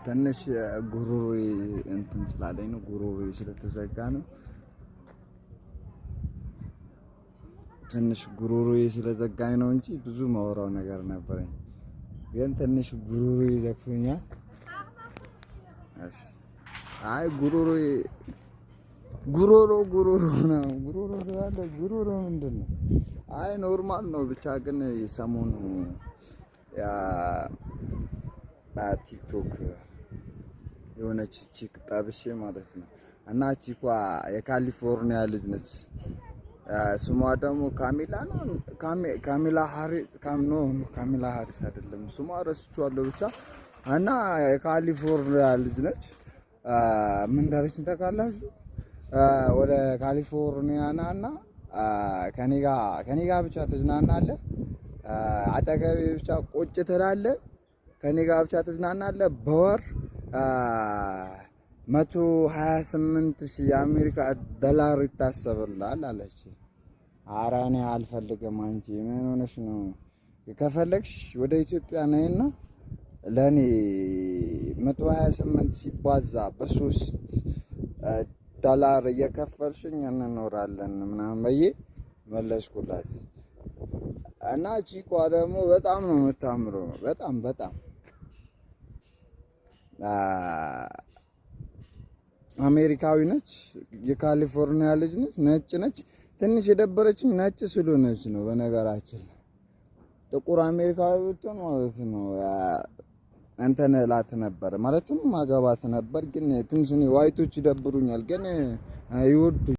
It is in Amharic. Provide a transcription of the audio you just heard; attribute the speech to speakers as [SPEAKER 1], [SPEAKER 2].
[SPEAKER 1] ትንሽ ጉሮሮዬ እንትን ስላለኝ ነው። ጉሮሮዬ ስለተዘጋ ነው። ትንሽ ጉሮሮዬ ስለዘጋኝ ነው እንጂ ብዙ ማወራው ነገር ነበረኝ። ግን ትንሽ ጉሮሮዬ ዘግቶኛል። አይ ጉሮሮዬ ጉሮሮ ነው። ጉሮሮ ስላለ ጉሮሮ ምንድን ነው? አይ ኖርማል ነው። ብቻ ግን ሰሞኑ በቲክቶክ የሆነች ቺክ ጠብሼ ማለት ነው። እና ቺኳ የካሊፎርኒያ ልጅ ነች። ስሟ ደግሞ ካሚላ ነው። ካሚላ ሃሪስ አይደለም ስሟ፣ ረስቼዋለሁ ብቻ። እና የካሊፎርኒያ ልጅ ነች። ምን እንዳለችኝ ታውቃላችሁ? ወደ ካሊፎርኒያ ናና ከኔ ጋር ብቻ ትዝናናለህ፣ አጠገቤ ብቻ ቁጭ ትላለህ፣ ከኔ ጋር ብቻ ትዝናናለህ፣ በወር 128,000 የአሜሪካ ዶላር ይታሰብልሃል አለች። ኧረ እኔ አልፈልግም። አንቺ ምን ሆነሽ ነው? ከፈለግሽ ወደ ኢትዮጵያ ነይና ለኔ 128 ሲባዛ በ3 ዶላር እየከፈልሽኝ እንኖራለን ምናምን ብዬ መለስኩላት። እና ቺኳ ደግሞ በጣም ነው የምታምረው። በጣም አሜሪካዊ ነች። የካሊፎርኒያ ልጅ ነች። ነጭ ነች። ትንሽ የደበረችኝ ነጭ ስለሆነች ነው። በነገራችን ጥቁር አሜሪካዊ ብትሆን ማለት ነው እንትን እላት ነበር፣ ማለትም ማገባት ነበር። ግን ትንሽ ዋይቶች ይደብሩኛል፣ ግን ይወዱ